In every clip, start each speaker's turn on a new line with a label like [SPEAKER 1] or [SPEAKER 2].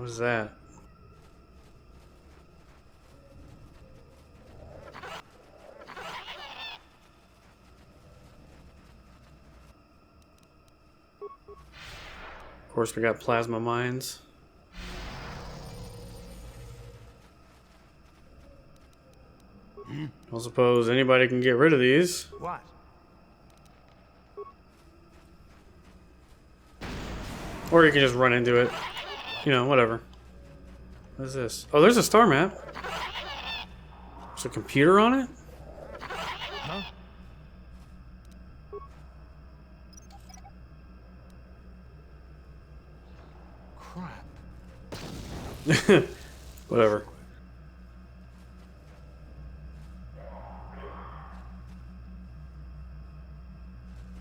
[SPEAKER 1] What was that? Of course, we got plasma mines. I don't suppose anybody can get rid of these.
[SPEAKER 2] What?
[SPEAKER 1] Or you can just run into it. You know, whatever. What is this? Oh, there's a star map. There's a computer on it?
[SPEAKER 2] Huh? Crap.
[SPEAKER 1] Whatever.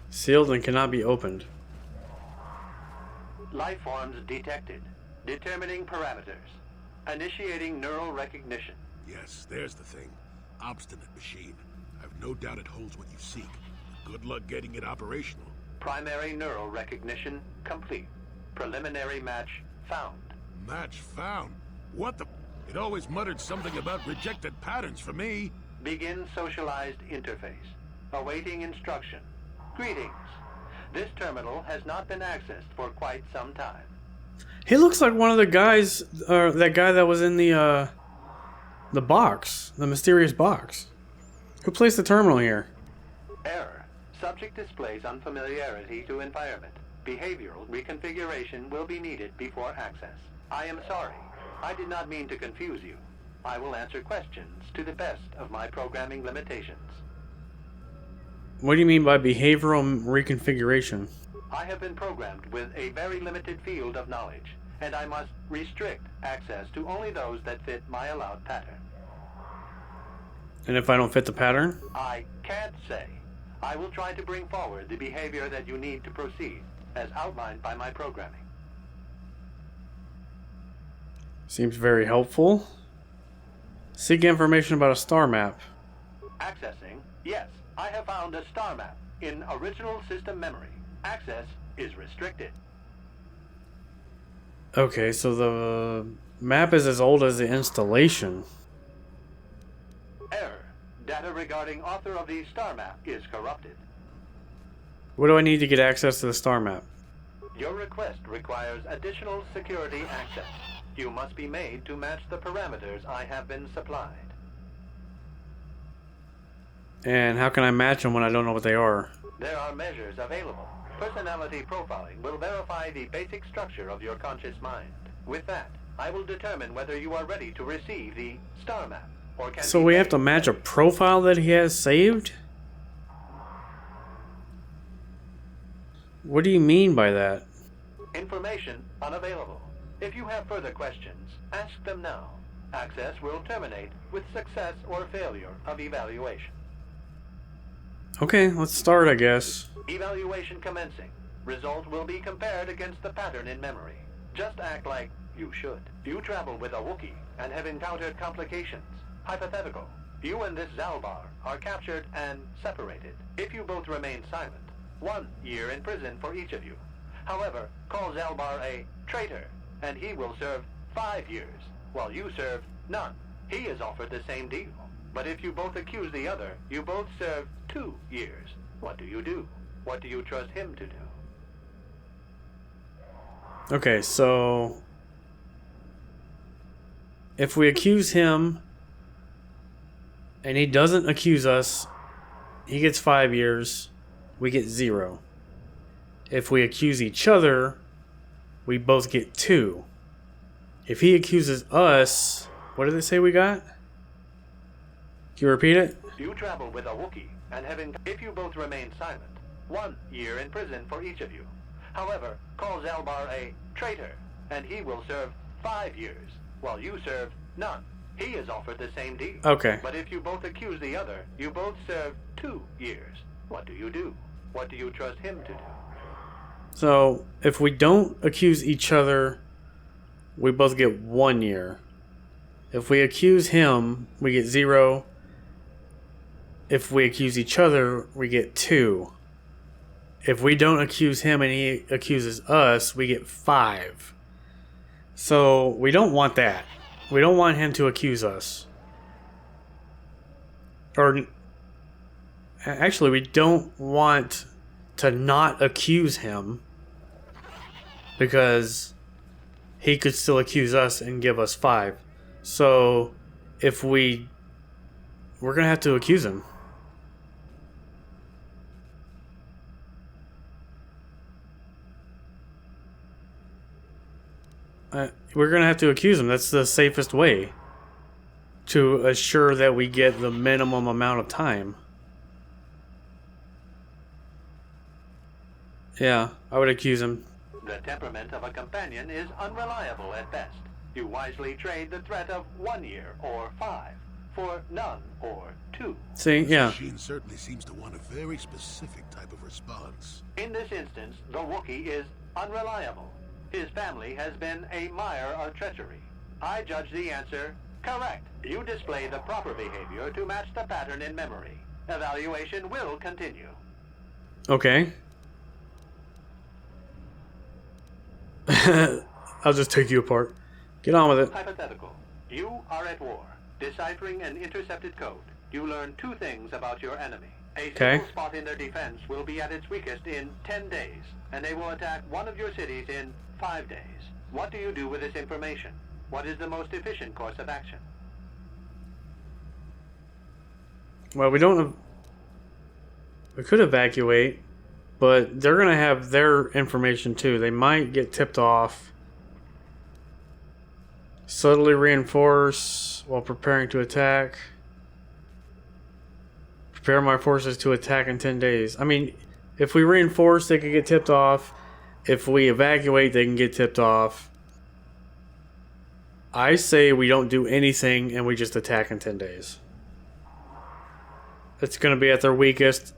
[SPEAKER 1] Sealed and cannot be opened.
[SPEAKER 3] Life forms detected. Determining parameters. Initiating neural recognition.
[SPEAKER 4] Yes, there's the thing. Obstinate machine. I've no doubt it holds what you seek. Good luck getting it operational.
[SPEAKER 3] Primary neural recognition complete. Preliminary match found.
[SPEAKER 4] Match found? What the... It always muttered something about rejected patterns for me.
[SPEAKER 3] Begin socialized interface. Awaiting instruction. Greetings. This terminal has not been accessed for quite some time.
[SPEAKER 1] He looks like one of the guys, that guy that was in the box, the mysterious box. Who placed the terminal here?
[SPEAKER 3] Error. Subject displays unfamiliarity to environment. Behavioral reconfiguration will be needed before access. I am sorry. I did not mean to confuse you. I will answer questions to the best of my programming limitations.
[SPEAKER 1] What do you mean by behavioral reconfiguration?
[SPEAKER 3] I have been programmed with a very limited field of knowledge, and I must restrict access to only those that fit my allowed pattern.
[SPEAKER 1] And if I don't fit the pattern?
[SPEAKER 3] I can't say. I will try to bring forward the behavior that you need to proceed, as outlined by my programming.
[SPEAKER 1] Seems very helpful. Seek information about a star map.
[SPEAKER 3] Accessing? Yes, I have found a star map in original system memory. Access is restricted.
[SPEAKER 1] Okay, so the map is as old as the installation.
[SPEAKER 3] Error. Data regarding author of the star map is corrupted.
[SPEAKER 1] What do I need to get access to the star map?
[SPEAKER 3] Your request requires additional security access. You must be made to match the parameters I have been supplied.
[SPEAKER 1] And how can I match them when I don't know what they are?
[SPEAKER 3] There are measures available. Personality profiling will verify the basic structure of your conscious mind. With that, I will determine whether you are ready to receive the star map, or can
[SPEAKER 1] So
[SPEAKER 3] be
[SPEAKER 1] we have
[SPEAKER 3] made
[SPEAKER 1] to match a profile that he has saved? What do you mean by that?
[SPEAKER 3] Information unavailable. If you have further questions, ask them now. Access will terminate with success or failure of evaluation.
[SPEAKER 1] Okay, let's start, I guess.
[SPEAKER 3] Evaluation commencing. Result will be compared against the pattern in memory. Just act like you should. You travel with a Wookiee and have encountered complications. Hypothetical. You and this Zalbar are captured and separated. If you both remain silent, 1 year in prison for each of you. However, call Zalbar a traitor, and he will serve 5 years, while you serve none. He is offered the same deal. But if you both accuse the other, you both serve 2 years. What do you do? What do you trust him to do?
[SPEAKER 1] Okay, so if we accuse him and he doesn't accuse us, he gets 5 years, we get 0. If we accuse each other, we both get 2. If he accuses us, what did they say we got? Can you repeat it?
[SPEAKER 3] You travel with a Wookiee and if you both remain silent, 1 year in prison for each of you. However, call Zalbar a traitor, and he will serve 5 years, while you serve none. He is offered the same deal.
[SPEAKER 1] Okay.
[SPEAKER 3] But if you both accuse the other, you both serve 2 years. What do you do? What do you trust him to do?
[SPEAKER 1] So if we don't accuse each other, we both get 1 year. If we accuse him, we get 0. If we accuse each other, we get 2. If we don't accuse him and he accuses us, we get 5. So we don't want that. We don't want him to accuse us. Or actually, we don't want to not accuse him because he could still accuse us and give us 5. So if we're gonna have to accuse him. We're gonna have to accuse him. That's the safest way to assure that we get the minimum amount of time. Yeah, I would accuse him.
[SPEAKER 3] The temperament of a companion is unreliable at best. You wisely trade the threat of 1 year or 5 for none or 2.
[SPEAKER 1] See,
[SPEAKER 4] This
[SPEAKER 1] yeah.
[SPEAKER 4] machine certainly seems to want a very specific type of response.
[SPEAKER 3] In this instance, the Wookiee is unreliable. His family has been a mire of treachery. I judge the answer correct. You display the proper behavior to match the pattern in memory. Evaluation will continue.
[SPEAKER 1] Okay. I'll just take you apart. Get on with it.
[SPEAKER 3] Hypothetical. You are at war. Deciphering an intercepted code. You learn 2 things about your enemy. A single spot in their defense will be at its weakest in 10 days, and they will attack one of your cities in 5 days. What do you do with this information? What is the most efficient course of action?
[SPEAKER 1] Well, we could evacuate, but they're gonna have their information too. They might get tipped off. Subtly reinforce while preparing to attack. Prepare my forces to attack in 10 days. I mean, if we reinforce, they could get tipped off. If we evacuate, they can get tipped off. I say we don't do anything and we just attack in 10 days. It's going to be at their weakest.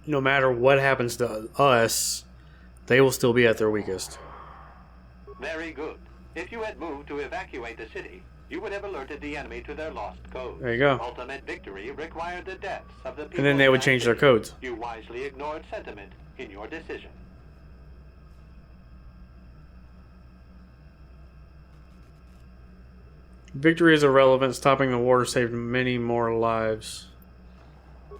[SPEAKER 1] No matter what happens to us, they will still be at their weakest.
[SPEAKER 3] Very good. If you had moved to evacuate the city, you would have alerted the enemy to their lost codes.
[SPEAKER 1] There you go.
[SPEAKER 3] Ultimate victory required the deaths of the people.
[SPEAKER 1] And then they would change their codes.
[SPEAKER 3] You wisely ignored sentiment in your decision.
[SPEAKER 1] Victory is irrelevant. Stopping the war saved many more lives.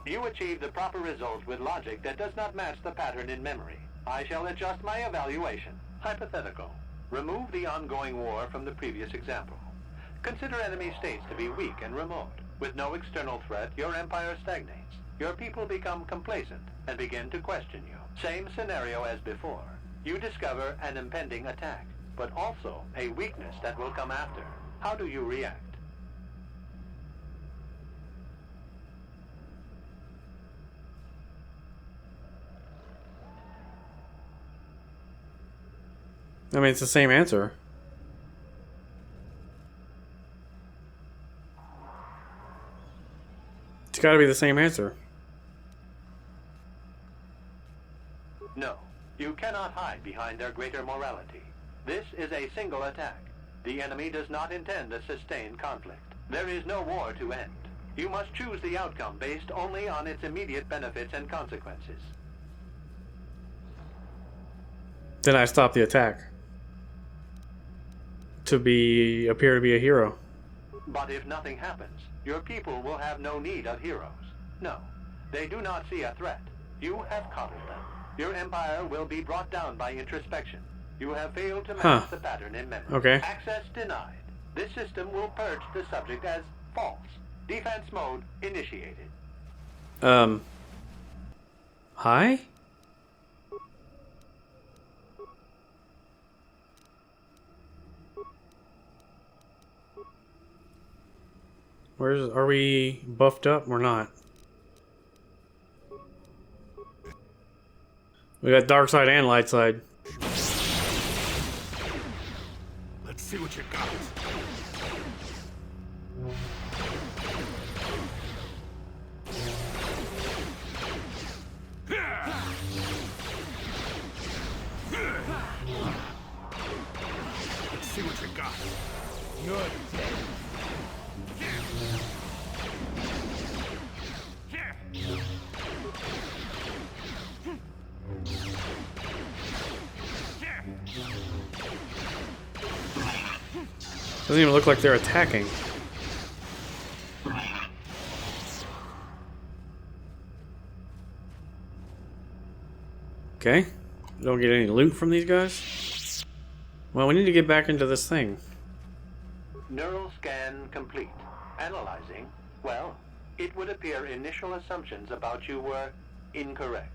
[SPEAKER 3] You achieved the proper result with logic that does not match the pattern in memory. I shall adjust my evaluation. Hypothetical. Remove the ongoing war from the previous example. Consider enemy states to be weak and remote. With no external threat, your empire stagnates. Your people become complacent and begin to question you. Same scenario as before. You discover an impending attack, but also a weakness that will come after. How do you react?
[SPEAKER 1] I mean, it's the same answer. It's got to be the same answer.
[SPEAKER 3] No, you cannot hide behind their greater morality. This is a single attack. The enemy does not intend a sustained conflict. There is no war to end. You must choose the outcome based only on its immediate benefits and consequences.
[SPEAKER 1] Then I stop the attack. To appear to be a hero.
[SPEAKER 3] But if nothing happens, your people will have no need of heroes. No, they do not see a threat. You have coddled them. Your empire will be brought down by introspection. You have failed to match the pattern in memory.
[SPEAKER 1] Okay.
[SPEAKER 3] Access denied. This system will purge the subject as false. Defense mode initiated.
[SPEAKER 1] Hi? Are we buffed up? We're not. We got dark side and light side.
[SPEAKER 4] Let's see what you got. Let's see what you got.
[SPEAKER 2] Good.
[SPEAKER 1] Doesn't even look like they're attacking. Okay. Don't get any loot from these guys. Well, we need to get back into this thing.
[SPEAKER 3] Neural scan complete. Analyzing. Well, it would appear initial assumptions about you were incorrect.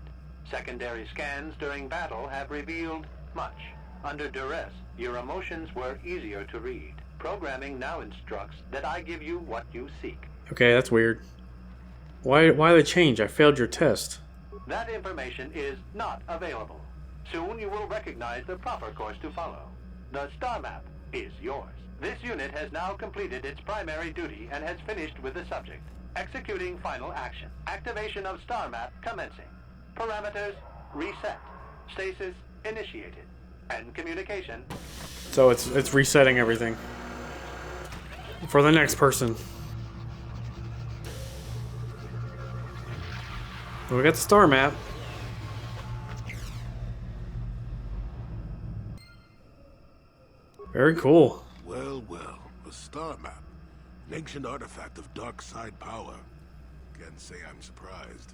[SPEAKER 3] Secondary scans during battle have revealed much. Under duress, your emotions were easier to read. Programming now instructs that I give you what you seek.
[SPEAKER 1] Okay, that's weird. Why the change? I failed your test.
[SPEAKER 3] That information is not available. Soon you will recognize the proper course to follow. The star map is yours. This unit has now completed its primary duty and has finished with the subject. Executing final action. Activation of star map commencing. Parameters reset. Stasis initiated. And communication.
[SPEAKER 1] So it's resetting everything. For the next person. We got the star map. Very cool.
[SPEAKER 4] Well, well, a star map. An ancient artifact of dark side power. Can't say I'm surprised.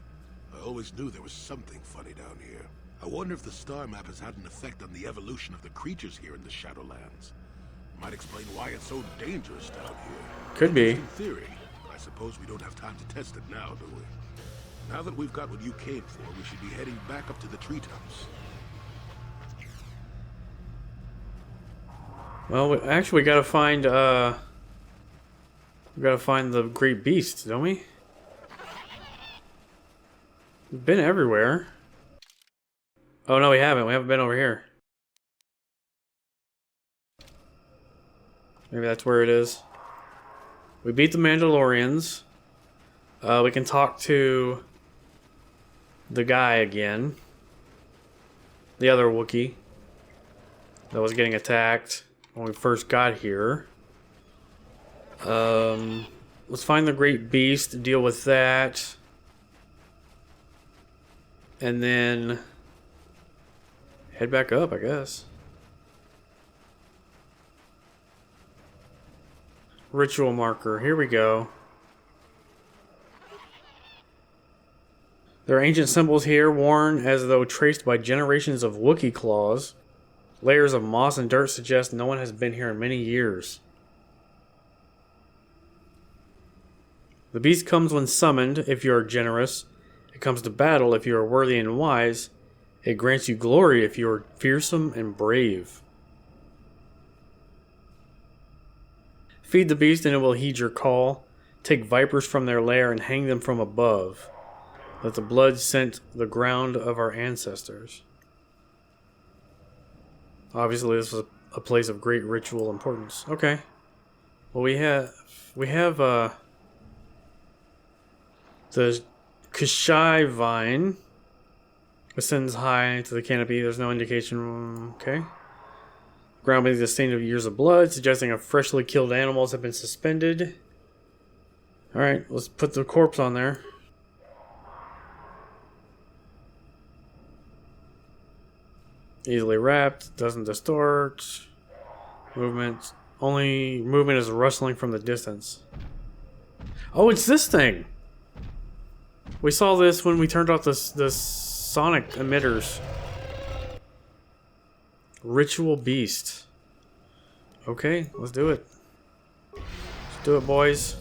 [SPEAKER 4] I always knew there was something funny down here. I wonder if the star map has had an effect on the evolution of the creatures here in the Shadowlands. Might explain why it's so dangerous down here.
[SPEAKER 1] Could be.
[SPEAKER 4] In theory, but I suppose we don't have time to test it now, do we? Now that we've got what you came for, we should be heading back up to the treetops.
[SPEAKER 1] Well, actually, we gotta find the great beast, don't we? We've been everywhere. Oh no, we haven't. We haven't been over here. Maybe that's where it is. We beat the Mandalorians. We can talk to the guy again. The other Wookiee that was getting attacked when we first got here. Let's find the great beast, deal with that. And then head back up, I guess. Ritual marker, here we go. There are ancient symbols here, worn as though traced by generations of Wookiee claws. Layers of moss and dirt suggest no one has been here in many years. The beast comes when summoned, if you are generous. It comes to battle if you are worthy and wise. It grants you glory if you are fearsome and brave. Feed the beast and it will heed your call. Take vipers from their lair and hang them from above. Let the blood scent the ground of our ancestors. Obviously this was a place of great ritual importance. Okay. Well, we have the Kashyyyk vine ascends high to the canopy. There's no indication. Okay. Ground beneath the stain of years of blood, suggesting a freshly killed animals have been suspended. Alright, let's put the corpse on there. Easily wrapped, doesn't distort. Movement. Only movement is rustling from the distance. Oh, it's this thing! We saw this when we turned off the sonic emitters. Ritual beast. Okay, let's do it. Let's do it, boys.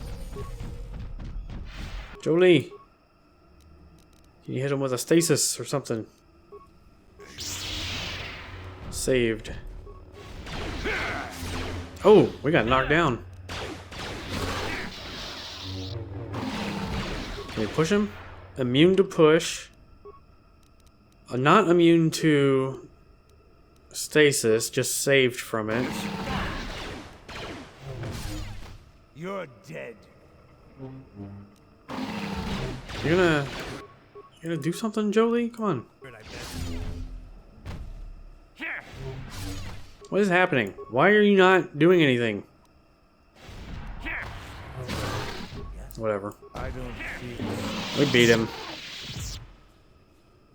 [SPEAKER 1] Jolie, can you hit him with a stasis or something? Saved. Oh, we got knocked down. Can we push him? Immune to push. Not immune to stasis, just saved from it.
[SPEAKER 2] You're dead.
[SPEAKER 1] You're gonna do something, Jolie? Come on. What is happening? Why are you not doing anything? Whatever.
[SPEAKER 2] I don't see.
[SPEAKER 1] We beat him.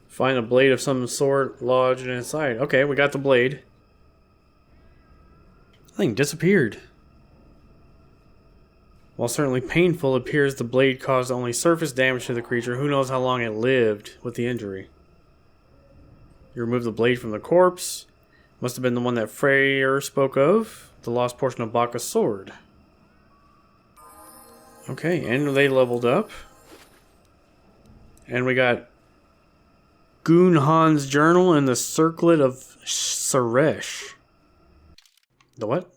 [SPEAKER 1] Find a blade of some sort lodged inside. Okay, we got the blade. That thing disappeared. While certainly painful, it appears the blade caused only surface damage to the creature. Who knows how long it lived with the injury. You remove the blade from the corpse. Must have been the one that Freyr spoke of. The lost portion of Baka's sword. Okay, and they leveled up. And we got Gunhan's journal and the circlet of Suresh. The what?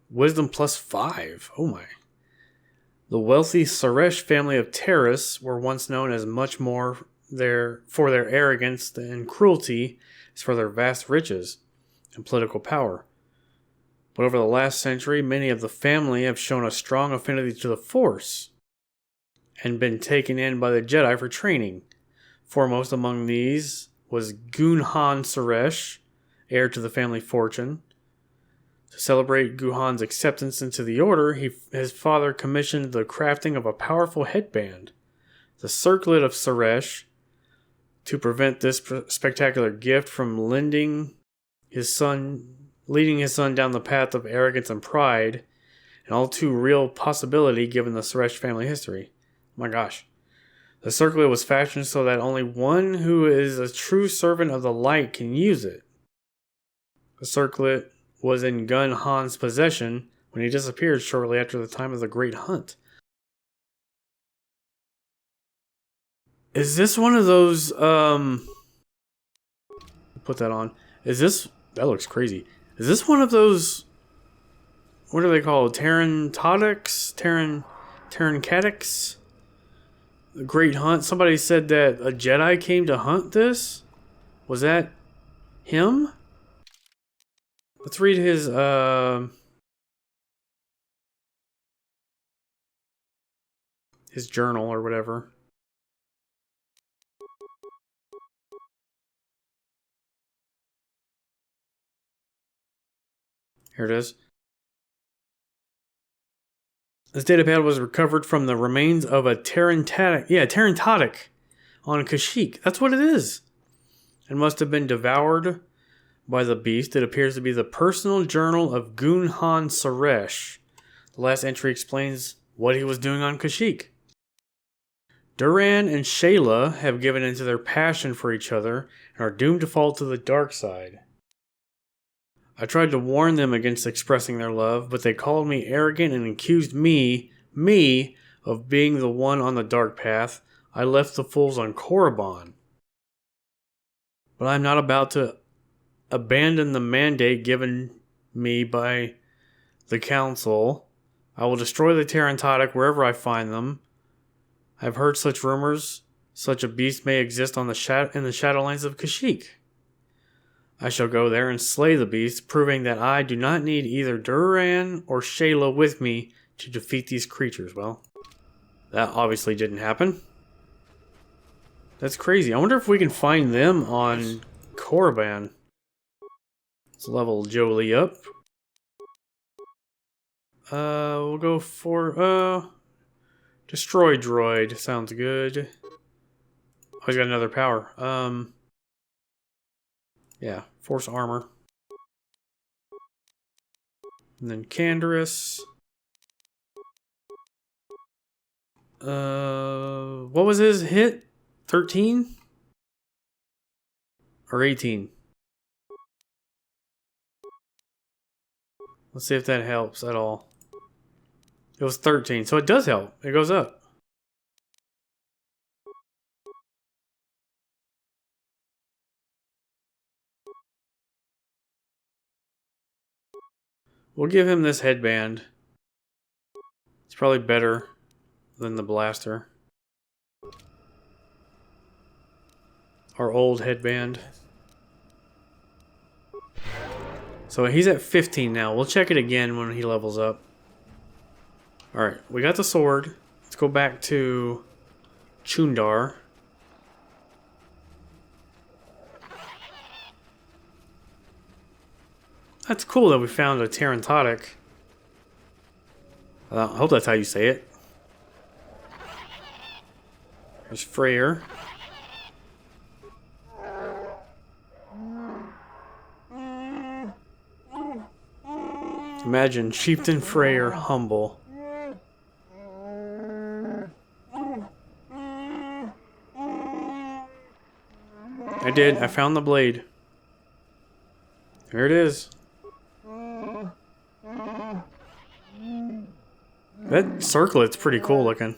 [SPEAKER 1] Wisdom +5. Oh my. The wealthy Suresh family of Terrace were once known as much more for their arrogance and cruelty as for their vast riches and political power. But over the last century, many of the family have shown a strong affinity to the Force and been taken in by the Jedi for training. Foremost among these was Gunhan Suresh, heir to the family fortune. To celebrate Guhan's acceptance into the order, his father commissioned the crafting of a powerful headband, the Circlet of Suresh, to prevent this spectacular gift from leading his son down the path of arrogance and pride, an all too real possibility given the Suresh family history. Oh my gosh. The circlet was fashioned so that only one who is a true servant of the light can use it. The circlet was in Gun Han's possession when he disappeared shortly after the time of the Great Hunt. Is this one of those, put that on. That looks crazy. Is this one of those, what are they called? Terrantatics? Terrancatics? The Great Hunt? Somebody said that a Jedi came to hunt this? Was that him? Let's read his journal or whatever. Here it is. This datapad was recovered from the remains of a Terrantatic on Kashyyyk. That's what it is. It must have been devoured by the beast. It appears to be the personal journal of Gunhan Suresh. The last entry explains what he was doing on Kashyyyk. Duran and Shayla have given into their passion for each other and are doomed to fall to the dark side. I tried to warn them against expressing their love, but they called me arrogant and accused me, of being the one on the dark path. I left the fools on Korriban. But I am not about to abandon the mandate given me by the Council. I will destroy the Terrantatic wherever I find them. I have heard such rumors. Such a beast may exist in the Shadowlands of Kashyyyk. I shall go there and slay the beast, proving that I do not need either Duran or Shayla with me to defeat these creatures. Well, that obviously didn't happen. That's crazy. I wonder if we can find them on Korriban. Let's level Jolie up. We'll go for, Destroy Droid. Sounds good. Oh, he's got another power. Yeah, Force Armor. And then Canderous. What was his hit? 13? Or 18? Let's see if that helps at all. It was 13, so it does help. It goes up. We'll give him this headband. It's probably better than the blaster. Our old headband. So he's at 15 now. We'll check it again when he levels up. Alright, we got the sword. Let's go back to Chundar. That's cool that we found a Terrantatic. I hope that's how you say it. There's Freyr. Imagine Chieftain Freyer humble. I did. I found the blade. Here it is. That circlet's pretty cool looking.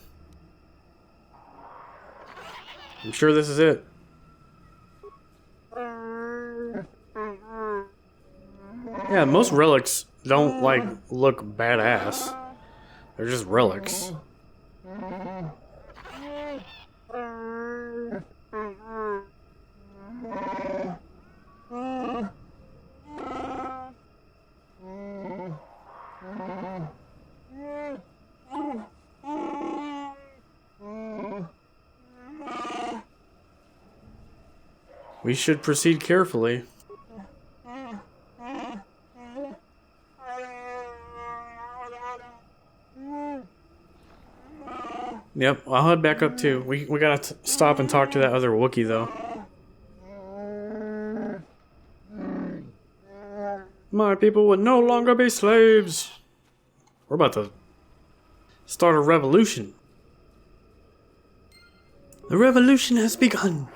[SPEAKER 1] I'm sure this is it. Yeah, most relics don't, like, look badass. They're just relics. We should proceed carefully. Yep, I'll head back up too. We gotta stop and talk to that other Wookiee though. My people will no longer be slaves. We're about to start a revolution. The revolution has begun.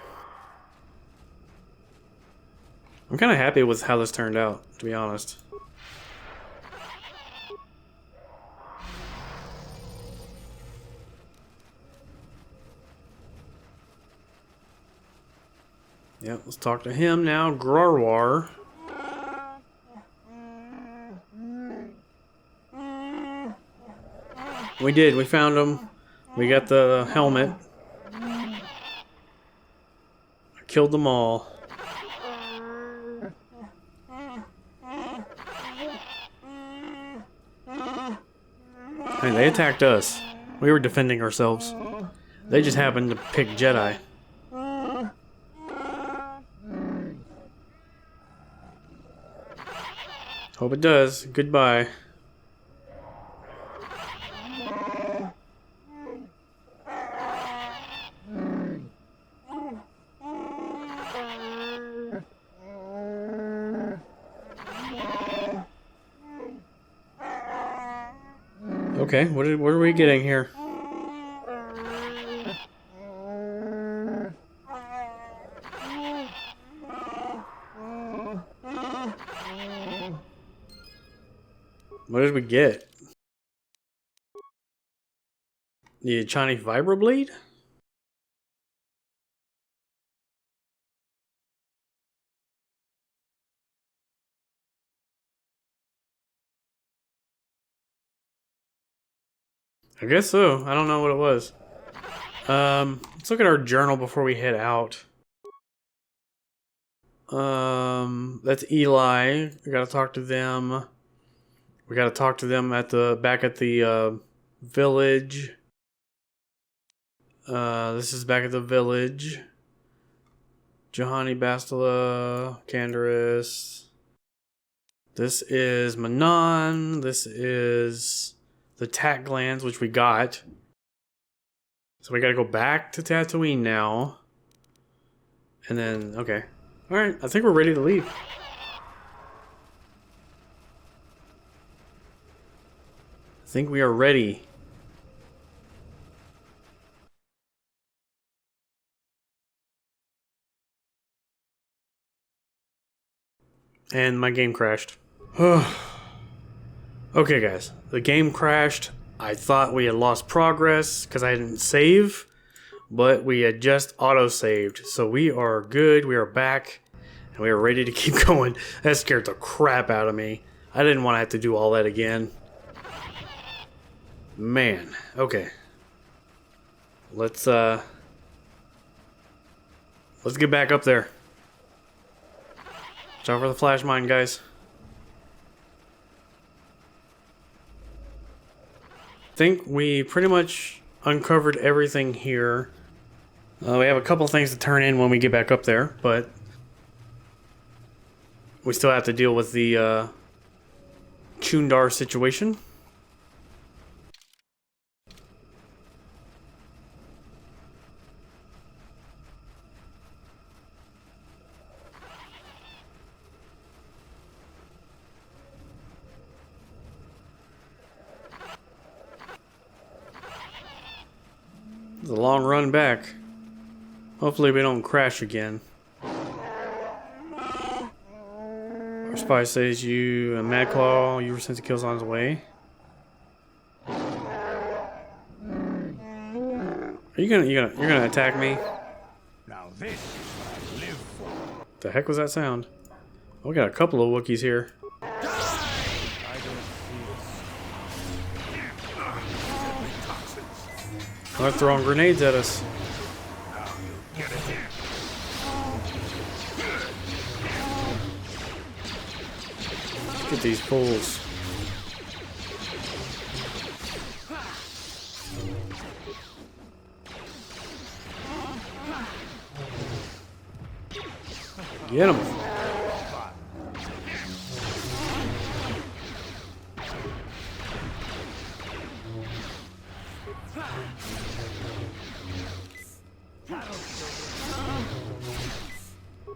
[SPEAKER 1] I'm kind of happy with how this turned out, to be honest. Yep, let's talk to him now. Grarwar. We did, we found him. We got the helmet. I killed them all. Hey, they attacked us. We were defending ourselves. They just happened to pick Jedi. Hope it does. Goodbye. Okay, what are we getting here? What did we get? The Chinese Vibroblade? I guess so. I don't know what it was. Let's look at our journal before we head out. That's Eli. We gotta talk to them. We gotta talk to them back at the village. This is back at the village. Johanny Bastila, Canderous. This is Manon. This is the Tat Glands, which we got. So we gotta go back to Tatooine now. And then, okay. Alright, I think we're ready to leave. I think we are ready. And my game crashed. Okay guys, the game crashed. I thought we had lost progress because I didn't save, but we had just auto-saved. So we are good, we are back, and we are ready to keep going. That scared the crap out of me. I didn't want to have to do all that again. Man, okay. Let's get back up there. Watch out for the flash mine, guys. I think we pretty much uncovered everything here. We have a couple things to turn in when we get back up there, but we still have to deal with the Chundar situation. a long run back. Hopefully we don't crash again. Our spy says you and Mad Claw, you were sent to Killzone's way. Are you gonna you're gonna attack me?
[SPEAKER 2] Now this is what I live for.
[SPEAKER 1] The heck was that sound? Oh, we got a couple of Wookiees here.
[SPEAKER 2] I don't feel
[SPEAKER 1] They're throwing grenades at us. Get these fools. Get him.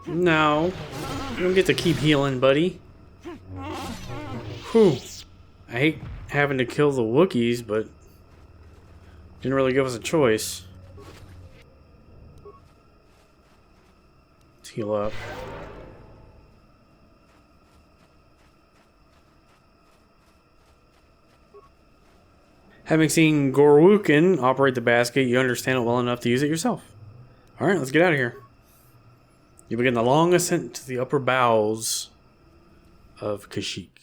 [SPEAKER 1] No. You don't get to keep healing, buddy. Whew. I hate having to kill the Wookiees, but didn't really give us a choice. Let's heal up. Having seen Gorwookin operate the basket, you understand it well enough to use it yourself. Alright, let's get out of here. You begin the long ascent to the upper bowels of Kashyyyk.